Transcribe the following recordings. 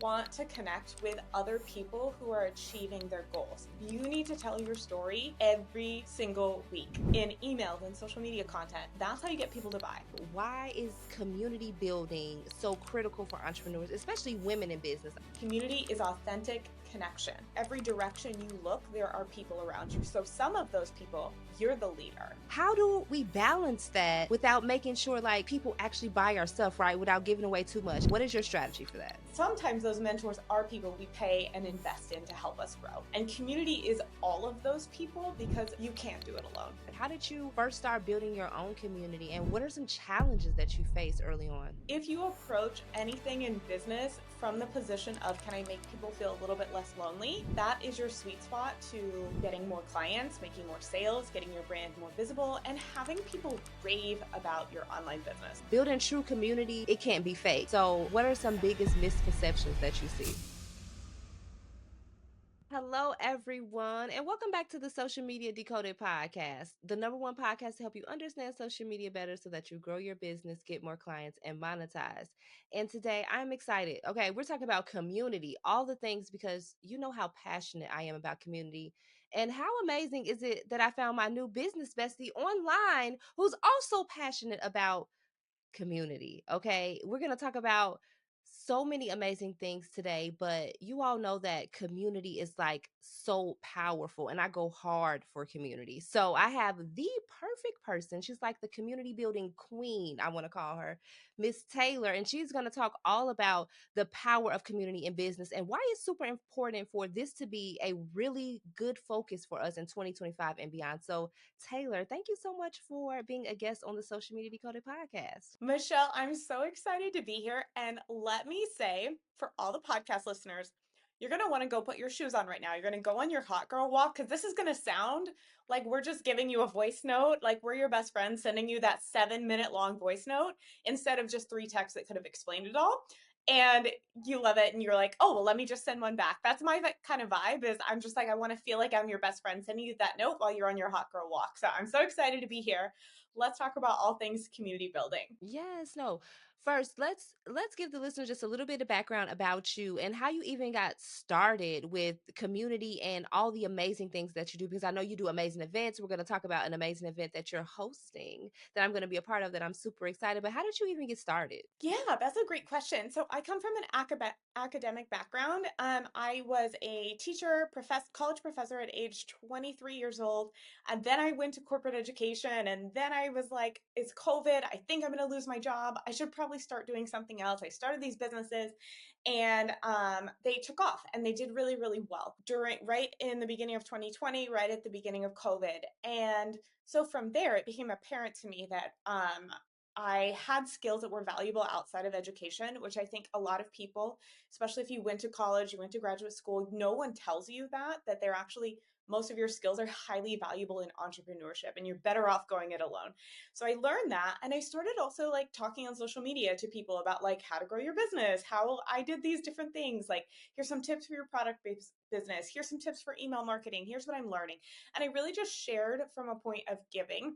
want to connect with other people who are achieving their goals, you need to tell your story every single week in emails and social media content. That's how you get people to buy. Why is community building so critical for entrepreneurs, especially women in business? Community is authentic connection. Every direction you look, there are people around you. So some of those people, you're the leader. How do we balance that without making sure like people actually buy our stuff, right? Without giving away too much? What is your strategy for that? Sometimes those mentors are people we pay and invest in to help us grow. And community is all of those people because you can't do it alone. How did you first start building your own community, and what are some challenges that you faced early on? If you approach anything in business from the position of, can I make people feel a little bit less lonely? That is your sweet spot to getting more clients, making more sales, getting your brand more visible, and having people rave about your online business. Building true community, it can't be fake. So what are some biggest misconceptions that you see? Hello, everyone, and welcome back to the Social Media Decoded podcast, the number one podcast to help you understand social media better so that you grow your business, get more clients, and monetize. And today I'm excited. Okay, we're talking about community, all the things, because you know how passionate I am about community. And how amazing is it that I found my new business bestie online who's also passionate about community. Okay. We're going to talk about so many amazing things today, but you all know that community is like so powerful and I go hard for community. So I have the perfect person. She's like the community building queen, I want to call her, Miss Taylor, and she's going to talk all about the power of community in business and why it's super important for this to be a really good focus for us in 2025 and beyond. So Taylor, thank you so much for being a guest on the Social Media Decoded podcast. Michelle, I'm so excited to be here. And let me say, for all the podcast listeners, you're going to want to go put your shoes on right now. You're going to go on your hot girl walk because this is going to sound like we're just giving you a voice note, like we're your best friend sending you that 7-minute long voice note instead of just 3 texts that could have explained it all. And you love it and you're like, oh, well, let me just send one back. That's my kind of vibe is I'm just like, I want to feel like I'm your best friend sending you that note while you're on your hot girl walk. So I'm so excited to be here. Let's talk about all things community building. Yes, no. First, let's give the listeners just a little bit of background about you and how you even got started with community and all the amazing things that you do because I know you do amazing events. We're going to talk about an amazing event that you're hosting that I'm going to be a part of that I'm super excited. But how did you even get started? Yeah, that's a great question. So I come from an academic background. I was a teacher, college professor at age 23 years old. And then I went to corporate education. And then I was like, it's COVID. I think I'm going to lose my job. I should probably start doing something else. I started these businesses and they took off and they did really, really well right in the beginning of 2020, right at the beginning of COVID. And so from there, it became apparent to me that I had skills that were valuable outside of education, which I think a lot of people, especially if you went to college, you went to graduate school, no one tells you that they're actually, most of your skills are highly valuable in entrepreneurship and you're better off going it alone. So I learned that. And I started also like talking on social media to people about like how to grow your business, how I did these different things. Like, here's some tips for your product based business. Here's some tips for email marketing. Here's what I'm learning. And I really just shared from a point of giving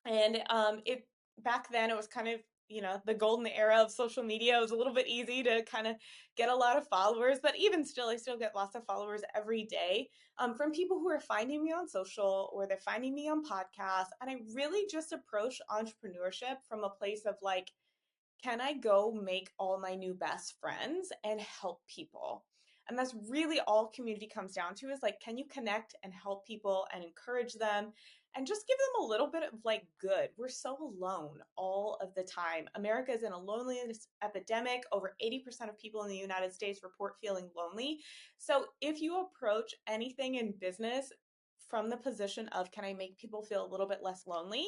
and it back then it was kind of the golden era of social media. It was a little bit easy to kind of get a lot of followers, but even still I still get lots of followers every day from people who are finding me on social or they're finding me on podcasts. And I really just approach entrepreneurship from a place of like, can I go make all my new best friends and help people? And that's really all community comes down to is like, can you connect and help people and encourage them and just give them a little bit of like good? We're so alone all of the time. America is in a loneliness epidemic. Over 80% of people in the United States report feeling lonely. So if you approach anything in business from the position of, can I make people feel a little bit less lonely?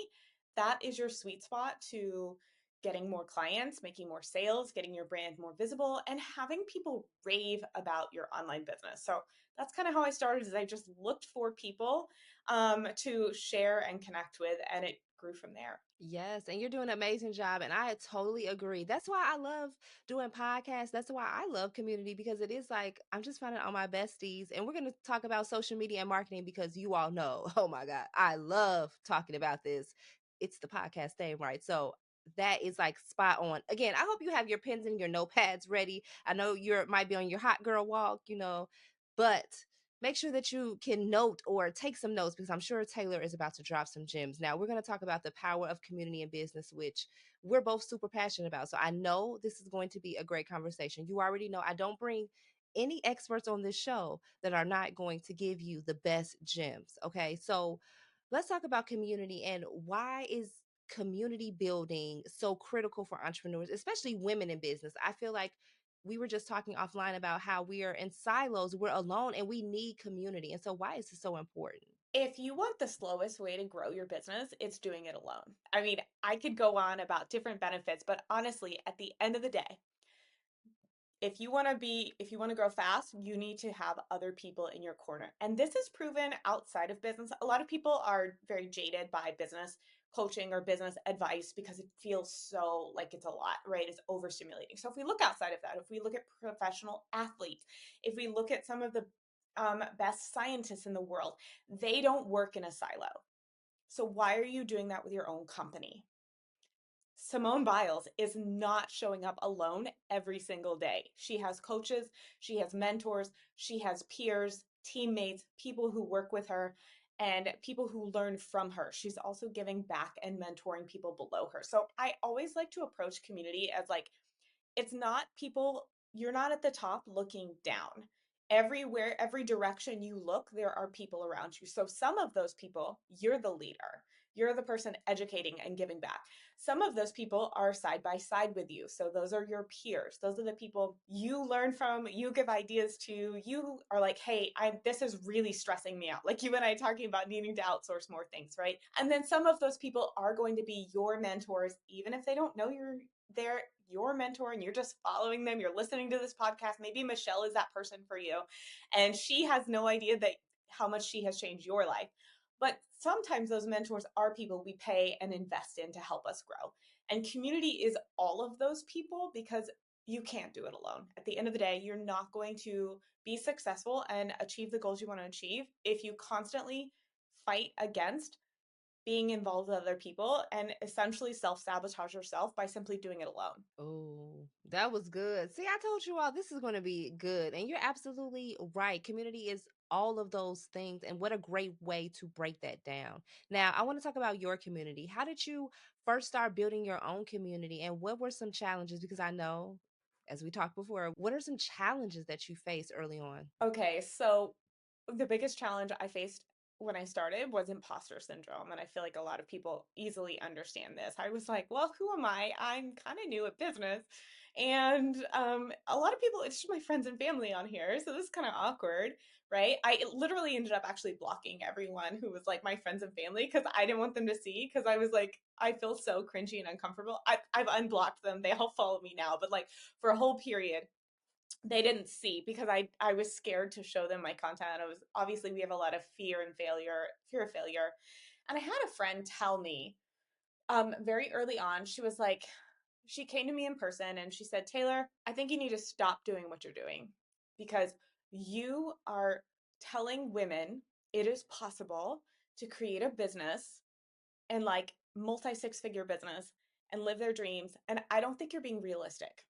That is your sweet spot to getting more clients, making more sales, getting your brand more visible, and having people rave about your online business. So that's kind of how I started is I just looked for people to share and connect with, and it grew from there. Yes, and you're doing an amazing job. And I totally agree. That's why I love doing podcasts. That's why I love community because it is like I'm just finding all my besties. And we're going to talk about social media and marketing because you all know, oh my God, I love talking about this. It's the podcast thing, right? So that is like spot on. Again, I hope you have your pens and your notepads ready. I know you're might be on your hot girl walk, but make sure that you can note or take some notes because I'm sure Taylor is about to drop some gems. Now, we're going to talk about the power of community and business, which we're both super passionate about. So I know this is going to be a great conversation. You already know I don't bring any experts on this show that are not going to give you the best gems. Okay. So let's talk about community and why is community building so critical for entrepreneurs, especially women in business. I feel like we were just talking offline about how we are in silos, we're alone, and we need community. And so, why is this so important? If you want the slowest way to grow your business, it's doing it alone. I mean, I could go on about different benefits, but honestly, at the end of the day, if you want to grow fast, you need to have other people in your corner. And this is proven outside of business. A lot of people are very jaded by business coaching or business advice because it feels so like it's a lot, right? It's overstimulating. So if we look outside of that, if we look at professional athletes, if we look at some of the best scientists in the world, they don't work in a silo. So why are you doing that with your own company? Simone Biles is not showing up alone every single day. She has coaches, she has mentors, she has peers, teammates, people who work with her, and people who learn from her. She's also giving back and mentoring people below her. So I always like to approach community as like it's not people, you're not at the top looking down. Everywhere, every direction you look, there are people around you. So some of those people, you're the leader. You're the person educating and giving back. Some of those people are side by side with you. So those are your peers. Those are the people you learn from, you give ideas to. You are like, "Hey, I this is really stressing me out." Like you and I talking about needing to outsource more things, right? And then some of those people are going to be your mentors even if they don't know they're your mentor and you're just following them, you're listening to this podcast. Maybe Michelle is that person for you, and she has no idea that how much she has changed your life. But sometimes those mentors are people we pay and invest in to help us grow. And community is all of those people because you can't do it alone. At the end of the day, you're not going to be successful and achieve the goals you want to achieve if you constantly fight against being involved with other people and essentially self sabotage yourself by simply doing it alone. Oh, that was good. See, I told you all this is going to be good. And you're absolutely right. Community is all of those things. And what a great way to break that down. Now, I want to talk about your community. How did you first start building your own community? And what were some challenges? Because I know, as we talked before, what are some challenges that you faced early on? Okay, so the biggest challenge I faced when I started was imposter syndrome. And I feel like a lot of people easily understand this. I was like, well, who am I? I'm kind of new at business. And a lot of people, it's just my friends and family on here. So this is kind of awkward, right? I literally ended up actually blocking everyone who was like my friends and family because I didn't want them to see because I was like, I feel so cringy and uncomfortable. I've unblocked them. They all follow me now. But like for a whole period, they didn't see because I was scared to show them my content. I was obviously we have a lot of fear of failure. And I had a friend tell me very early on, she was like, she came to me in person and she said, Taylor, I think you need to stop doing what you're doing because you are telling women it is possible to create a business and like multi six figure business and live their dreams. And I don't think you're being realistic.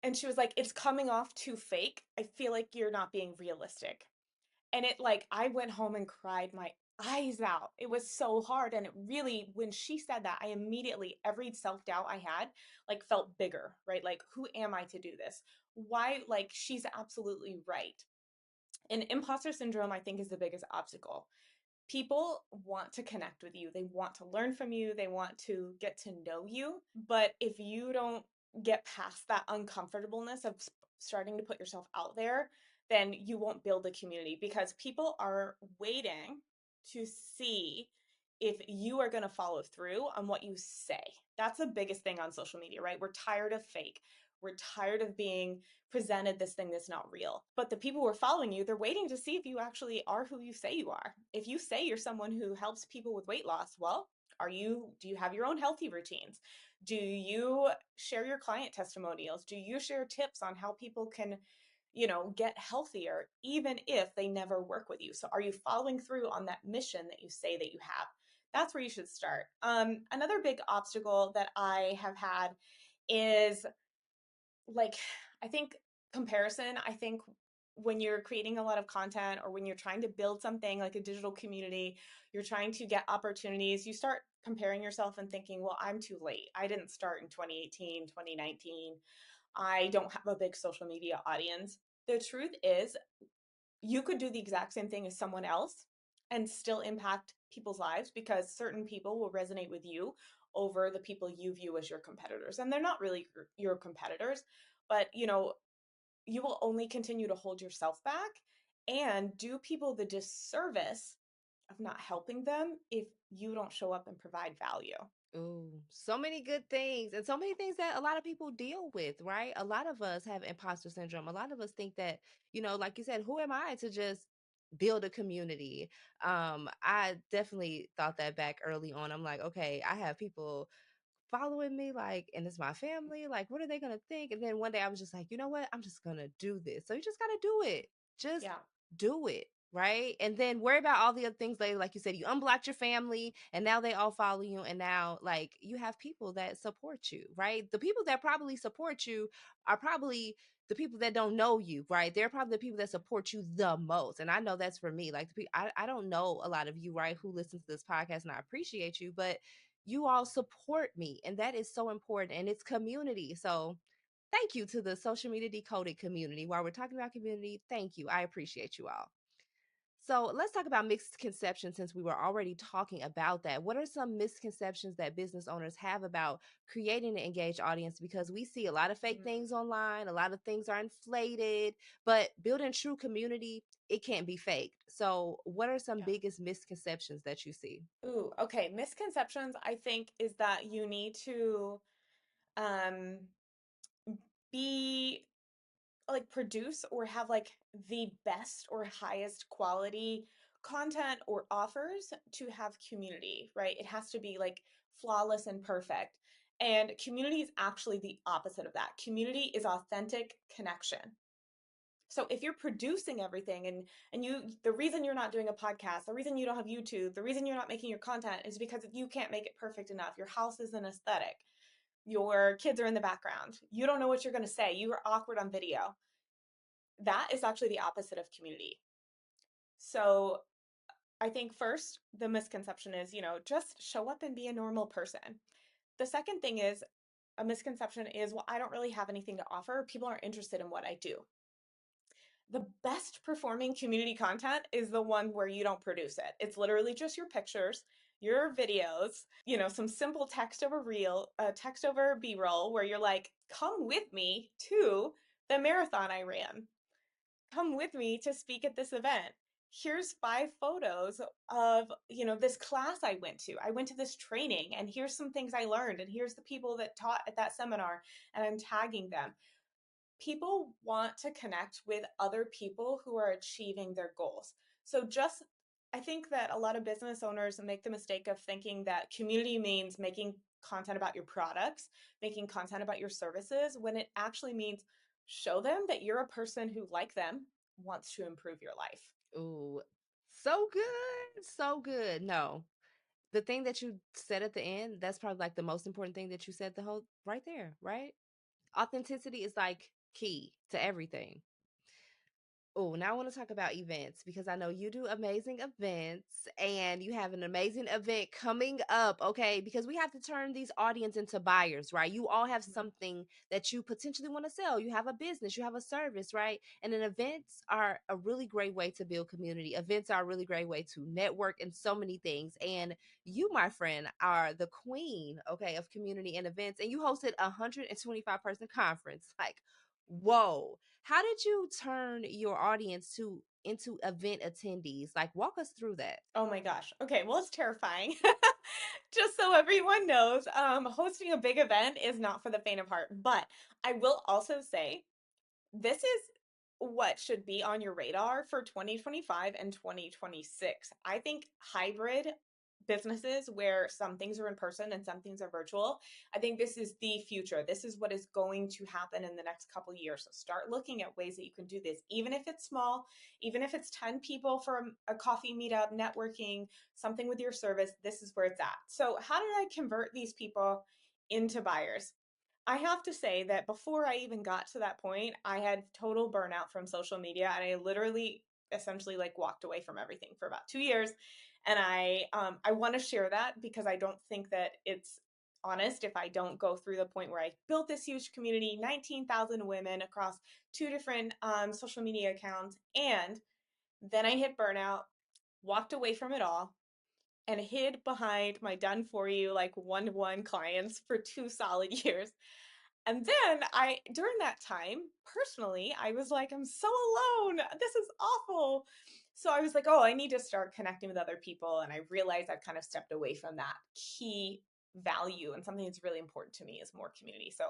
And she was like, it's coming off too fake. I feel like you're not being realistic. And it like, I went home and cried my eyes out. It was so hard. And it really, when she said that, I immediately, every self doubt I had, like felt bigger, right? Like, who am I to do this? Why? Like, she's absolutely right. And imposter syndrome, I think, is the biggest obstacle. People want to connect with you. They want to learn from you. They want to get to know you. But if you don't get past that uncomfortableness of starting to put yourself out there, then you won't build a community because people are waiting to see if you are going to follow through on what you say. That's the biggest thing on social media, right? We're tired of fake. We're tired of being presented this thing that's not real. But the people who are following you, they're waiting to see if you actually are who you say you are. If you say you're someone who helps people with weight loss, well, do you have your own healthy routines? Do you share your client testimonials? Do you share tips on how people can, get healthier even if they never work with you? So are you following through on that mission that you say that you have? That's where you should start. Another big obstacle that I have had is like, I think comparison. I think when you're creating a lot of content or when you're trying to build something like a digital community, you're trying to get opportunities, you start comparing yourself and thinking, well, I'm too late. I didn't start in 2018, 2019. I don't have a big social media audience. The truth is, you could do the exact same thing as someone else and still impact people's lives because certain people will resonate with you over the people you view as your competitors. And they're not really your competitors, but you will only continue to hold yourself back and do people the disservice of not helping them if you don't show up and provide value. Ooh, so many good things and so many things that a lot of people deal with, right? A lot of us have imposter syndrome. A lot of us think that, like you said, who am I to just build a community? I definitely thought that back early on. I'm like, okay, I have people following me, like, and it's my family. Like, what are they gonna think? And then one day I was just like, you know what? I'm just gonna do this. So you just gotta do it. Just Yeah. do it. Right. And then worry about all the other things later. Like you said, you unblocked your family and now they all follow you. And now, like, you have people that support you. Right. The people that probably support you are probably the people that don't know you. Right. They're probably the people that support you the most. And I know that's for me. Like, I don't know a lot of you, right, who listen to this podcast, and I appreciate you, but you all support me, and that is so important, and it's community. So thank you to the social media decoded community. While we're talking about community, thank you, I appreciate you all. So let's talk about misconceptions, since we were already talking about that. What are some misconceptions that business owners have about creating an engaged audience? Because we see a lot of fake Mm, things online, a lot of things are inflated, but building true community, it can't be faked. So what are some yeah. biggest misconceptions that you see? Ooh, okay. Misconceptions, I think, is that you need to um be like produce or have like the best or highest quality content or offers to have community, right? It has to be like flawless and perfect. And community is actually the opposite of that. Community is authentic connection. So if you're producing everything and you the reason you're not doing a podcast, the reason you don't have YouTube, the reason you're not making your content is because you can't make it perfect enough. Your house isn't aesthetic. Your kids are in the background. You don't know what you're going to say. You are awkward on video. That is actually the opposite of community. So I think first, the misconception is, just show up and be a normal person. The second thing is, a misconception is, well, I don't really have anything to offer. People aren't interested in what I do. The best performing community content is the one where you don't produce it. It's literally just your pictures, your videos, some simple text over text over B-roll where you're like, come with me to the marathon I ran. Come with me to speak at this event. Here's 5 photos of, this class I went to. I went to this training and here's some things I learned and here's the people that taught at that seminar and I'm tagging them. People want to connect with other people who are achieving their goals. So just I think that a lot of business owners make the mistake of thinking that community means making content about your products, making content about your services, when it actually means show them that you're a person who, like them, wants to improve your life. Ooh, so good. So good. No, the thing that you said at the end, that's probably like the most important thing that you said the whole right there, right? Authenticity is like key to everything. Oh, now I want to talk about events because I know you do amazing events and you have an amazing event coming up, okay? Because we have to turn these audience into buyers, right? You all have Mhm. something that you potentially want to sell. You have a business, you have a service, right? And then events are a really great way to build community. Events are a really great way to network and so many things. And you, my friend, are the queen, okay, of community and events. And you hosted a 125-person conference. Like, whoa, how did you turn your audience to into event attendees? Like, walk us through that. Oh my gosh. Okay, well, it's terrifying. Just so everyone knows, hosting a big event is not for the faint of heart. But I will also say this is what should be on your radar for 2025 and 2026. I think hybrid businesses where some things are in person and some things are virtual. I think this is the future. This is what is going to happen in the next couple of years. So start looking at ways that you can do this, even if it's small, even if it's 10 people for a coffee meetup, networking, something with your service. This is where it's at. So, how did I convert these people into buyers? I have to say that before I even got to that point, I had total burnout from social media, and I literally essentially like walked away from everything for about 2 years. And I want to share that because I don't think that it's honest if I don't go through the point where I built this huge community, 19,000 women across two different social media accounts, and then I hit burnout, walked away from it all, and hid behind my done for you like one-to-one clients for 2 solid years. And then during that time, personally, I was like, I'm so alone. This is awful. So I was like, oh, I need to start connecting with other people. And I realized I've kind of stepped away from that key value. And something that's really important to me is more community. So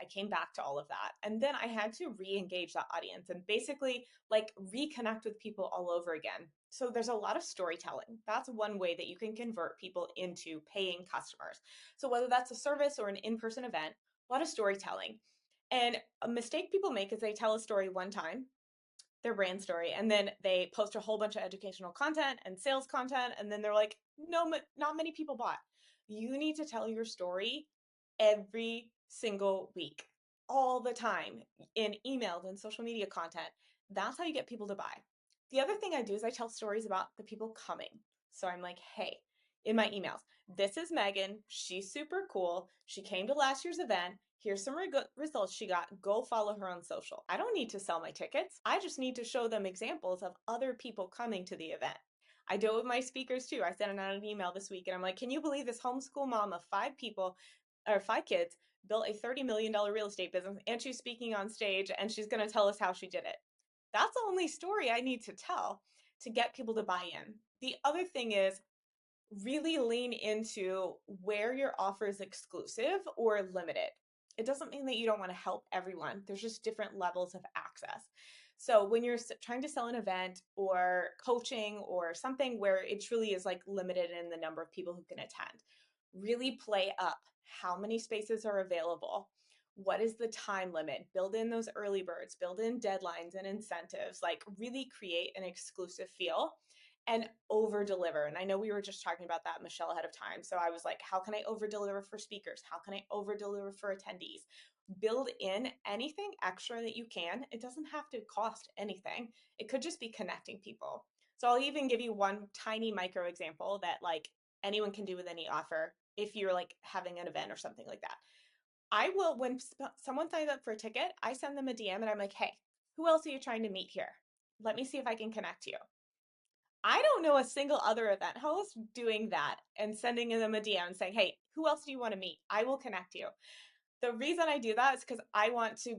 I came back to all of that. And then I had to re engage that audience and basically like reconnect with people all over again. So there's a lot of storytelling. That's one way that you can convert people into paying customers. So whether that's a service or an in person event, a lot of storytelling. And a mistake people make is they tell a story one time, their brand story, and then they post a whole bunch of educational content and sales content, and then they're like, no, not many people bought. You need to tell your story every single week, all the time, in emails and social media content. That's how you get people to buy. The other thing I do is I tell stories about the people coming. So I'm like, hey, in my emails, this is Megan. She's super cool. She came to last year's event. Here's some results she got. Go follow her on social. I don't need to sell my tickets. I just need to show them examples of other people coming to the event. I do it with my speakers too. I sent out an email this week and I'm like, can you believe this homeschool mom of 5 people or 5 kids built a $30 million real estate business and she's speaking on stage and she's going to tell us how she did it? That's the only story I need to tell to get people to buy in. The other thing is really lean into where your offer is exclusive or limited. It doesn't mean that you don't want to help everyone. There's just different levels of access. So when you're trying to sell an event or coaching or something where it truly is like limited in the number of people who can attend, really play up how many spaces are available. What is the time limit? Build in those early birds, build in deadlines and incentives, like really create an exclusive feel and over deliver. And I know we were just talking about that, Michelle, ahead of time. So I was like, how can I over deliver for speakers? How can I over deliver for attendees? Build in anything extra that you can. It doesn't have to cost anything, it could just be connecting people. So I'll even give you one tiny micro example that like anyone can do with any offer if you're like having an event or something like that. I will, when someone signs up for a ticket, I send them a DM and I'm like, hey, who else are you trying to meet here? Let me see if I can connect you. I don't know a single other event host doing that and sending them a DM and saying, hey, who else do you want to meet? I will connect you. The reason I do that is because I want to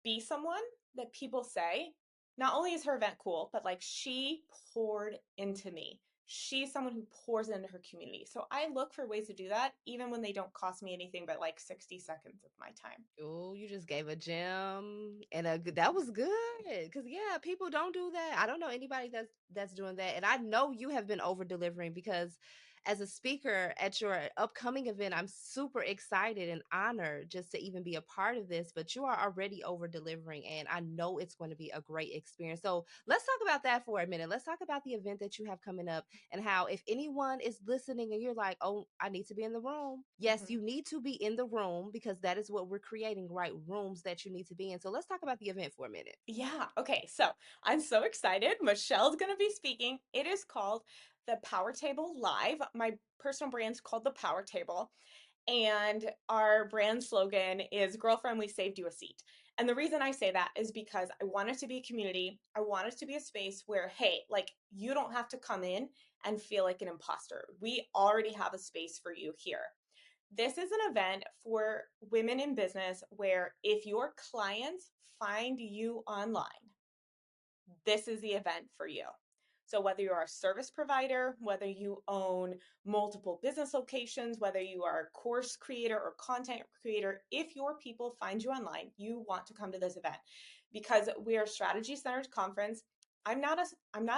be someone that people say, not only is her event cool, but like she poured into me. She's someone who pours into her community. So I look for ways to do that, even when they don't cost me anything but like 60 seconds of my time. Oh, you just gave a gem, and that was good. Cause yeah, people don't do that. I don't know anybody that's doing that, and I know you have been over delivering because as a speaker at your upcoming event, I'm super excited and honored just to even be a part of this. But you are already over delivering, and I know it's going to be a great experience. So let's talk about that for a minute. Let's talk about the event that you have coming up and how if anyone is listening and you're like, oh, I need to be in the room. Yes, Mhm. you need to be in the room because that is what we're creating, right? Rooms that you need to be in. So let's talk about the event for a minute. Yeah. Okay. So I'm so excited. Michelle's going to be speaking. It is called the Power Table Live. My personal brand's called the Power Table. And our brand slogan is Girlfriend, we saved you a seat. And the reason I say that is because I want it to be a community. I want it to be a space where, hey, like you don't have to come in and feel like an imposter. We already have a space for you here. This is an event for women in business where if your clients find you online, this is the event for you. So, whether you're a service provider, whether you own multiple business locations, whether you are a course creator or content creator, if your people find you online, you want to come to this event because we are a strategy centered conference. I'm not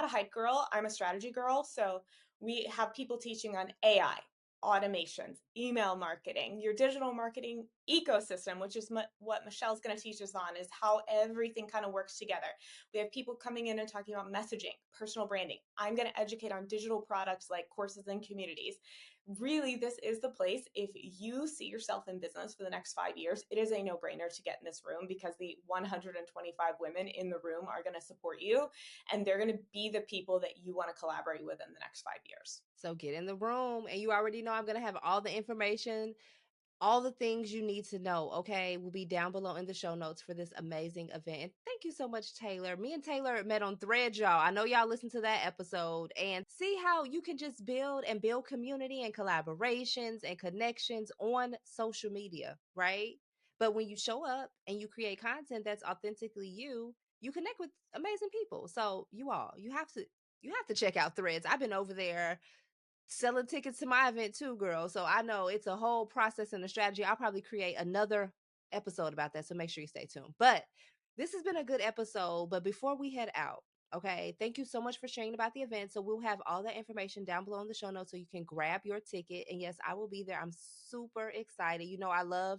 a hype girl, I'm a strategy girl. So We have people teaching on AI, automations, email marketing, your digital marketing ecosystem, which is what Michelle's going to teach us on, is how everything kind of works together. We have people coming in and talking about messaging, personal branding. I'm going to educate on digital products like courses and communities. Really, this is the place. If you see yourself in business for the next 5 years, it is a no brainer to get in this room because the 125 women in the room are going to support you, and they're going to be the people that you want to collaborate with in the next 5 years. So get in the room, and you already know I'm going to have all the information, all the things you need to know, okay, will be down below in the show notes for this amazing event. And thank you so much, Taylor. Me and Taylor met on Thread, y'all. I know y'all listened to that episode and see how you can just build community and collaborations and connections on social media, right? But when you show up and you create content that's authentically you, you connect with amazing people. So you have to check out Threads. I've been over there selling tickets to my event too, girl. So I know it's a whole process and a strategy. I'll probably create another episode about that. So make sure you stay tuned. But this has been a good episode. But before we head out, okay, thank you so much for sharing about the event. So we'll have all that information down below in the show notes so you can grab your ticket. And yes, I will be there. I'm super excited. You know, I love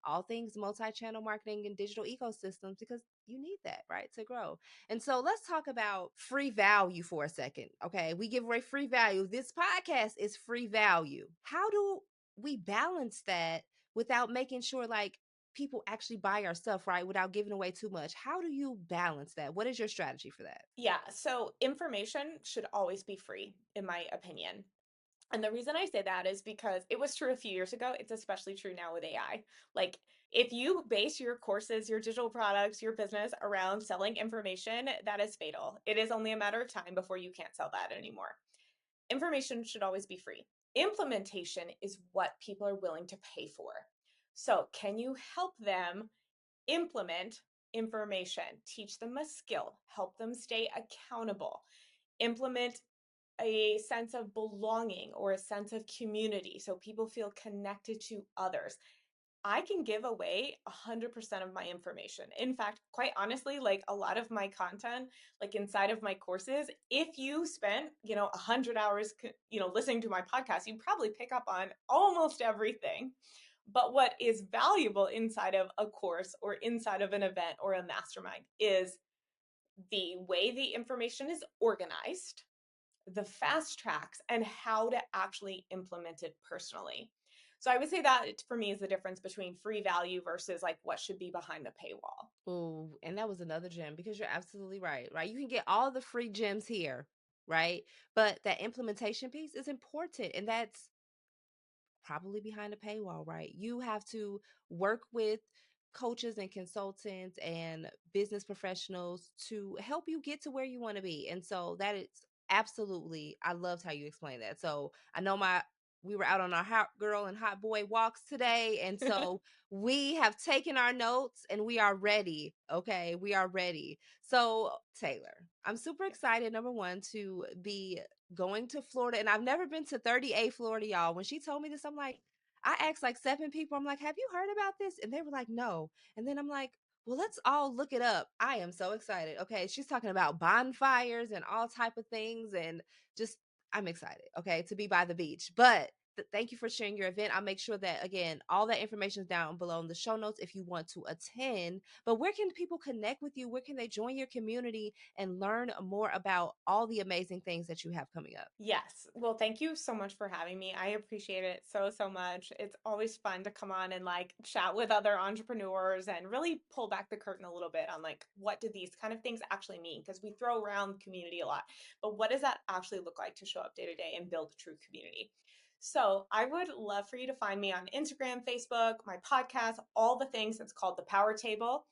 all things multi-channel marketing and digital ecosystems because you need that, right, to grow. And so let's talk about free value for a second. Okay. We give away free value. This podcast is free value. How do we balance that without making sure like people actually buy our stuff, right? Without giving away too much? How do you balance that? What is your strategy for that? Yeah, so information should always be free, in my opinion. And the reason I say that is because it was true a few years ago. It's especially true now with AI. Like, if you base your courses, your digital products, your business around selling information, that is fatal. It is only a matter of time before you can't sell that anymore. Information should always be free. Implementation is what people are willing to pay for. So, can you help them implement information? Teach them a skill, help them stay accountable, implement a sense of belonging or a sense of community so people feel connected to others. I can give away 100% of my information. In fact, quite honestly, like a lot of my content, like inside of my courses, if you spent, 100 hours, listening to my podcast, you probably pick up on almost everything. But what is valuable inside of a course or inside of an event or a mastermind is the way the information is organized, the fast tracks, and how to actually implement it personally. So I would say that for me is the difference between free value versus like what should be behind the paywall. Oh, and that was another gem because you're absolutely right, right? You can get all the free gems here, right? But that implementation piece is important. And that's probably behind a paywall, right? You have to work with coaches and consultants and business professionals to help you get to where you want to be. And so that is absolutely, I loved how you explained that. So I know we were out on our hot girl and hot boy walks today. And so we have taken our notes and we are ready. Okay. We are ready. So, Taylor, I'm super Yes. excited, number one, to be going to Florida. And I've never been to 38 Florida, y'all. When she told me this, I'm like, I asked like seven people, I'm like, have you heard about this? And they were like, no. And then I'm like, well, let's all look it up. I am so excited. Okay. She's talking about bonfires and all type of things. And just, I'm excited. Okay. To be by the beach. But thank you for sharing your event. I'll make sure that, again, all that information is down below in the show notes if you want to attend. But where can people connect with you? Where can they join your community and learn more about all the amazing things that you have coming up? Yes. Well, thank you so much for having me. I appreciate it so, so much. It's always fun to come on and like chat with other entrepreneurs and really pull back the curtain a little bit on like what do these kind of things actually mean? Because we throw around community a lot, but what does that actually look like to show up day to day and build a true community? So I would love for you to find me on Instagram, Facebook, my podcast, all the things. It's called The Power Table,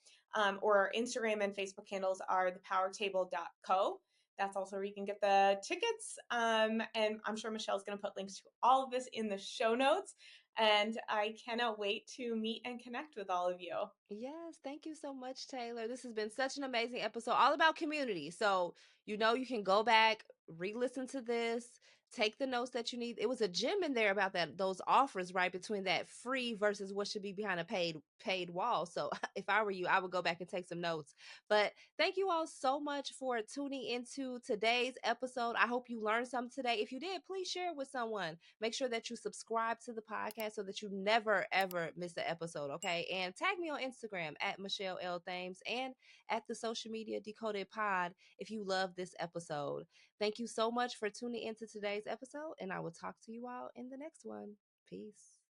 or our Instagram and Facebook handles are thepowertable.co. That's also where you can get the tickets. And I'm sure Michelle's going to put links to all of this in the show notes. And I cannot wait to meet and connect with all of you. Yes, thank you so much, Taylor. This has been such an amazing episode, all about community. So, you know, you can go back, re listen to this, take the notes that you need. It was a gem in there about that, those offers, right, between that free versus what should be behind a paid wall. So if I were you, I would go back and take some notes. But thank you all so much for tuning into today's episode. I hope you learned something today. If you did, please share it with someone. Make sure that you subscribe to the podcast so that you never ever miss an episode. Okay, and tag me on Instagram at Michelle L Thames and at the Social Media Decoded Pod if you love this episode. Thank you so much for tuning into today's episode, and I will talk to you all in the next one. Peace.